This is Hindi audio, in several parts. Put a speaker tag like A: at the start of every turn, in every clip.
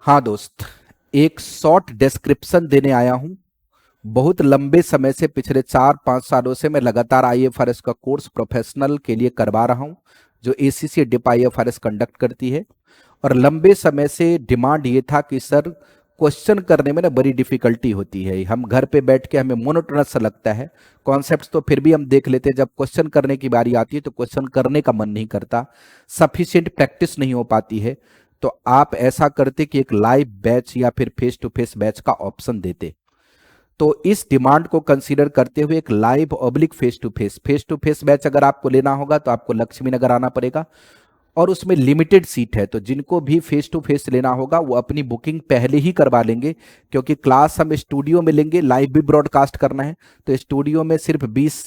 A: हाँ दोस्त, एक शॉर्ट डिस्क्रिप्शन देने आया हूँ। बहुत लंबे समय से पिछले 4-5 सालों से मैं लगातार आईएफआरएस का कोर्स प्रोफेशनल के लिए करवा रहा हूँ, जो एसीसी डिप आईएफआरएस कंडक्ट करती है। और लंबे समय से डिमांड ये था कि सर, क्वेश्चन करने में ना बड़ी डिफिकल्टी होती है। हम घर पे बैठ के हमें मोनोटोनस सा लगता है। कॉन्सेप्ट्स तो फिर भी हम देख लेते हैं, जब क्वेश्चन करने की बारी आती है तो क्वेश्चन करने का मन नहीं करता, सफिशिएंट प्रैक्टिस नहीं हो पाती है। तो आप ऐसा करते कि एक लाइव बैच या फिर फेस टू फेस बैच का ऑप्शन देते। तो इस डिमांड को कंसीडर करते हुए एक live oblique face to face batch अगर आपको लेना होगा तो आपको लक्ष्मी नगर आना पड़ेगा। और उसमें लिमिटेड सीट है, तो जिनको भी फेस टू फेस लेना होगा वो अपनी बुकिंग पहले ही करवा लेंगे, क्योंकि क्लास हम स्टूडियो में लेंगे, लाइव भी ब्रॉडकास्ट करना है। तो स्टूडियो में सिर्फ 20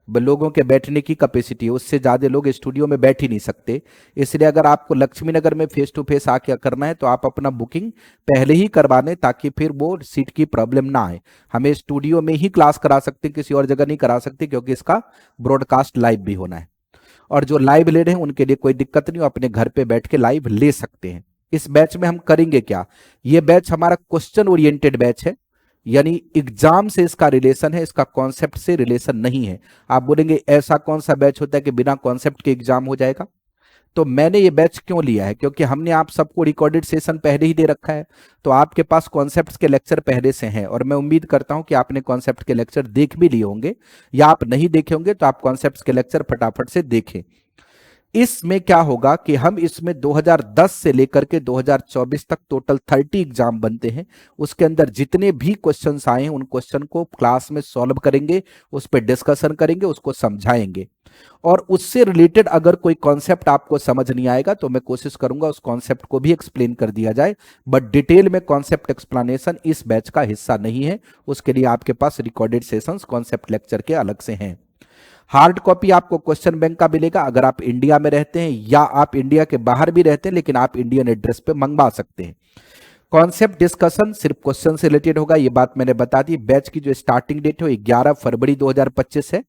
A: लोगों के बैठने की कैपेसिटी है, उससे ज़्यादा लोग स्टूडियो में बैठ ही नहीं सकते। इसलिए अगर आपको लक्ष्मी नगर में फेस टू फेस आके करना है तो आप अपना बुकिंग पहले ही करवा लें, ताकि फिर वो सीट की प्रॉब्लम ना आए। हमें स्टूडियो में ही क्लास करा सकते हैं, किसी और जगह नहीं करा सकते, क्योंकि इसका ब्रॉडकास्ट लाइव भी होना है। और जो लाइव ले रहे हैं उनके लिए कोई दिक्कत नहीं, अपने घर पे बैठ के लाइव ले सकते हैं। इस बैच में हम करेंगे क्या? ये बैच हमारा क्वेश्चन ओरिएंटेड बैच है, यानी एग्जाम से इसका रिलेशन है, इसका कॉन्सेप्ट से रिलेशन नहीं है। आप बोलेंगे ऐसा कौन सा बैच होता है कि बिना कॉन्सेप्ट के एग्जाम हो जाएगा? तो मैंने ये बैच क्यों लिया है, क्योंकि हमने आप सबको रिकॉर्डेड सेशन पहले ही दे रखा है। तो आपके पास कॉन्सेप्ट्स के लेक्चर पहले से हैं, और मैं उम्मीद करता हूं कि आपने कॉन्सेप्ट के लेक्चर देख भी लिए होंगे, या आप नहीं देखे होंगे तो आप कॉन्सेप्ट्स के लेक्चर फटाफट से देखें। इसमें क्या होगा कि हम इसमें 2010 से लेकर के 2024 तक टोटल 30 एग्जाम बनते हैं। उसके अंदर जितने भी क्वेश्चंस आए हैं उन क्वेश्चन को क्लास में सॉल्व करेंगे, उस पर डिस्कशन करेंगे, उसको समझाएंगे। और उससे रिलेटेड अगर कोई कॉन्सेप्ट आपको समझ नहीं आएगा तो मैं कोशिश करूंगा उस कॉन्सेप्ट को भी एक्सप्लेन कर दिया जाए। बट डिटेल में कॉन्सेप्ट एक्सप्लेनेशन इस बैच का हिस्सा नहीं है, उसके लिए आपके पास रिकॉर्डेड सेशंस कॉन्सेप्ट लेक्चर के अलग से हैं। हार्ड कॉपी आपको क्वेश्चन बैंक का मिलेगा अगर आप इंडिया में रहते हैं, या आप इंडिया के बाहर भी रहते हैं लेकिन आप इंडियन एड्रेस पे मंगवा सकते हैं। कॉन्सेप्ट डिस्कशन सिर्फ क्वेश्चन से रिलेटेड होगा, ये बात मैंने बता दी। बैच की जो स्टार्टिंग डेट है 11 फरवरी 2025 है,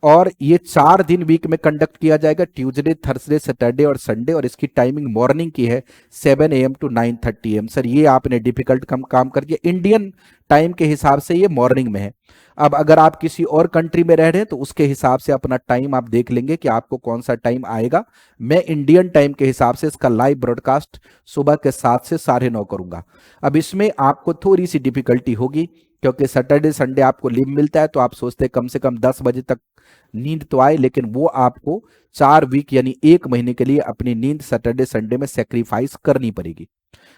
A: और ये 4 दिन वीक में कंडक्ट किया जाएगा, ट्यूसडे, थर्सडे, सैटरडे और संडे। और इसकी टाइमिंग मॉर्निंग की है 7 AM to 9:30 AM। सर, ये आपने डिफिकल्ट कम काम कर दिया, इंडियन टाइम के हिसाब से ये मॉर्निंग में है। अब अगर आप किसी और कंट्री में रह रहे हैं तो उसके हिसाब से अपना टाइम आप देख लेंगे कि आपको कौन सा टाइम आएगा। मैं इंडियन टाइम के हिसाब से इसका लाइव ब्रॉडकास्ट सुबह के 7 से 9:30 करूंगा। अब इसमें आपको थोड़ी सी डिफिकल्टी होगी, क्योंकि सैटरडे संडे आपको लीव मिलता है, तो आप सोचते हैं कम से कम 10 बजे तक नींद तो आए, लेकिन वो आपको 4 वीक यानी 1 महीने के लिए अपनी नींद सैटरडे संडे में सेक्रीफाइस करनी पड़ेगी,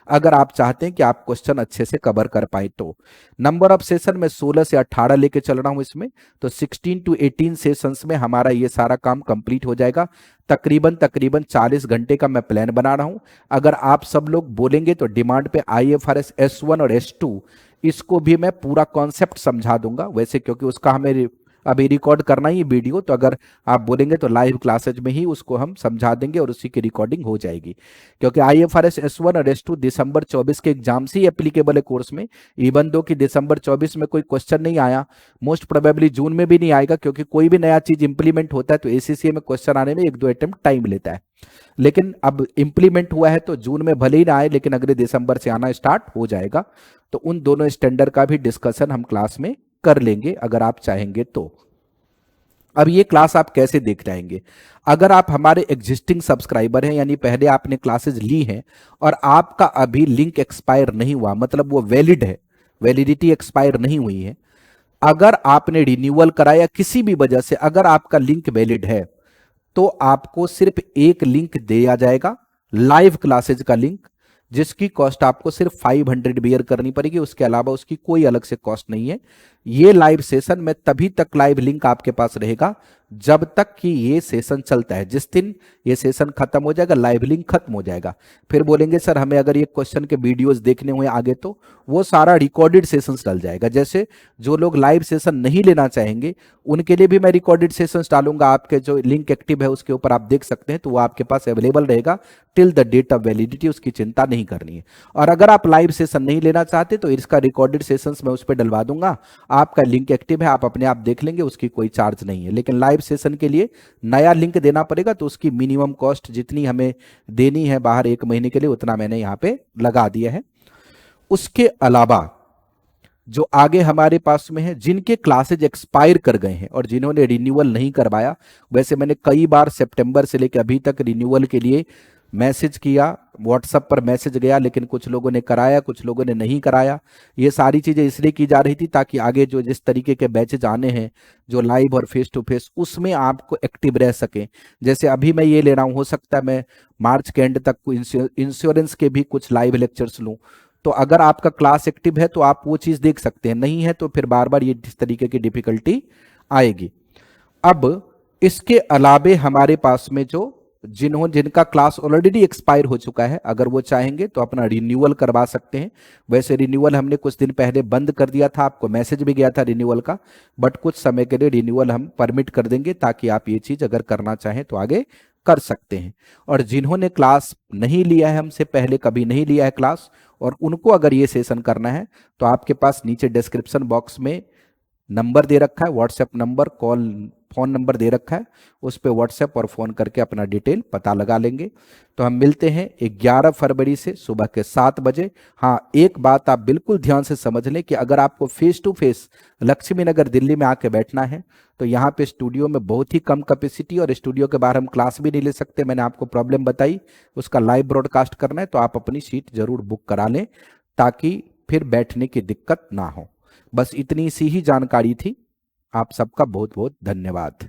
A: अगर आप चाहते हैं कि आप क्वेश्चन अच्छे से कवर कर पाए तो। नंबर ऑफ सेशन में 16 से 18 लेके चल रहा हूं इसमें, तो 16 to 18 सेशंस में हमारा ये सारा काम कंप्लीट हो जाएगा। तकरीबन तकरीबन 40 घंटे का मैं प्लान बना रहा हूं। अगर आप सब लोग बोलेंगे तो डिमांड पे आईएफआरएस S1 और S2 इसको भी मैं पूरा कॉन्सेप्ट समझा दूंगा वैसे, क्योंकि उसका हमें अभी रिकॉर्ड करना ही वीडियो, तो अगर आप बोलेंगे तो लाइव क्लासेज में ही उसको हम समझा देंगे और उसी की रिकॉर्डिंग हो जाएगी। क्योंकि आईएफआरएस S1 और S2 दिसंबर 24 के एग्जाम से ही एप्लीकेबल है कोर्स में। इवन दो कि दिसंबर 24 में कोई क्वेश्चन नहीं आया, मोस्ट प्रोबेबली जून में भी नहीं आएगा, क्योंकि कोई भी नया चीज इंप्लीमेंट होता है तो एसीसीए में क्वेश्चन आने में 1-2 अटेम्प्ट टाइम लेता है। लेकिन अब इंप्लीमेंट हुआ है तो जून में भले ही ना आए, लेकिन अगले दिसंबर से आना स्टार्ट हो जाएगा। तो उन दोनों स्टैंडर्ड का भी डिस्कशन हम क्लास में कर लेंगे अगर आप चाहेंगे तो। अब ये क्लास आप कैसे देख जाएंगे? अगर आप हमारे एग्जिस्टिंग सब्सक्राइबर हैं, यानी पहले आपने क्लासेस ली हैं और आपका अभी लिंक एक्सपायर नहीं हुआ, मतलब वो वैलिड है, वैलिडिटी एक्सपायर नहीं हुई है, अगर आपने रिन्यूअल कराया किसी भी वजह से, अगर आपका लिंक वैलिड है तो आपको सिर्फ एक लिंक दिया जाएगा, लाइव क्लासेज का लिंक, जिसकी कॉस्ट आपको सिर्फ 500 बियर करनी पड़ेगी। उसके अलावा उसकी कोई अलग से कॉस्ट नहीं है। ये लाइव सेशन में तभी तक लाइव लिंक आपके पास रहेगा जब तक कि ये सेशन चलता है। जिस दिन ये सेशन खत्म हो जाएगा लाइव लिंक खत्म हो जाएगा। फिर बोलेंगे सर हमें अगर ये क्वेश्चन के वीडियोस देखने हुए आगे, तो वो सारा रिकॉर्डेड सेशंस डल जाएगा। जैसे जो लोग लाइव सेशन नहीं लेना चाहेंगे उनके लिए भी मैं रिकॉर्डेड सेशंस डालूंगा, आपके जो लिंक एक्टिव है उसके ऊपर आप देख सकते हैं, तो वो आपके पास अवेलेबल रहेगा till the date of validity, उसकी चिंता नहीं करनी है। और अगर आप लाइव सेशन नहीं लेना चाहते तो इसका रिकॉर्डेड सेशंस मैं उस पर डलवा दूंगा, आपका लिंक एक्टिव है, आप अपने आप देख लेंगे, उसकी कोई चार्ज नहीं है। लेकिन लाइव सेशन के लिए नया लिंक देना पड़ेगा, तो उसकी मिनिमम कॉस्ट जितनी हमें देनी है बाहर 1 महीने के लिए, उतना मैंने यहाँ पे लगा दिया है। उसके अलावा जो आगे हमारे पास में है, जिनके क्लासेज एक्सपायर कर गए हैं और जिन्होंने रिन्यूअल नहीं करवाया, वैसे मैंने कई बार सितंबर से लेकर अभी तक रिन्यूअल के लिए मैसेज किया, व्हाट्सएप पर मैसेज गया, लेकिन कुछ लोगों ने कराया, कुछ लोगों ने नहीं कराया। ये सारी चीज़ें इसलिए की जा रही थी ताकि आगे जो जिस तरीके के बैचेज आने हैं, जो लाइव और फेस टू फेस, उसमें आपको एक्टिव रह सकें। जैसे अभी मैं ये ले रहा हूँ, हो सकता है मैं मार्च के एंड तक इंश्योरेंस के भी कुछ लाइव लेक्चर्स लूँ। तो अगर आपका क्लास एक्टिव है तो आप वो चीज़ देख सकते हैं, नहीं है तो फिर बार बार ये इस तरीके की डिफिकल्टी आएगी। अब इसके अलावे हमारे पास में जो जिनका क्लास ऑलरेडी एक्सपायर हो चुका है, अगर वो चाहेंगे तो अपना रिन्यूअल करवा सकते हैं। वैसे रिन्यूअल हमने कुछ दिन पहले बंद कर दिया था, आपको मैसेज भी गया था रिन्यूअल का, बट कुछ समय के लिए रिन्यूअल हम परमिट कर देंगे, ताकि आप ये चीज़ अगर करना चाहें तो आगे कर सकते हैं। और जिन्होंने क्लास नहीं लिया है हमसे पहले, कभी नहीं लिया है क्लास, और उनको अगर ये सेशन करना है, तो आपके पास नीचे डिस्क्रिप्शन बॉक्स में नंबर दे रखा है, व्हाट्सएप नंबर, फ़ोन नंबर दे रखा है, उस पर व्हाट्सएप और फ़ोन करके अपना डिटेल पता लगा लेंगे। तो हम मिलते हैं 11 फरवरी से सुबह के 7 बजे। हाँ, एक बात आप बिल्कुल ध्यान से समझ लें कि अगर आपको फेस टू फेस लक्ष्मी नगर दिल्ली में आके बैठना है, तो यहाँ पे स्टूडियो में बहुत ही कम कैपेसिटी, और स्टूडियो के बाहर हम क्लास भी नहीं ले सकते, मैंने आपको प्रॉब्लम बताई। उसका लाइव ब्रॉडकास्ट करना है तो आप अपनी सीट जरूर बुक करा लें, ताकि फिर बैठने की दिक्कत ना हो। बस इतनी सी ही जानकारी थी। आप सबका बहुत बहुत धन्यवाद।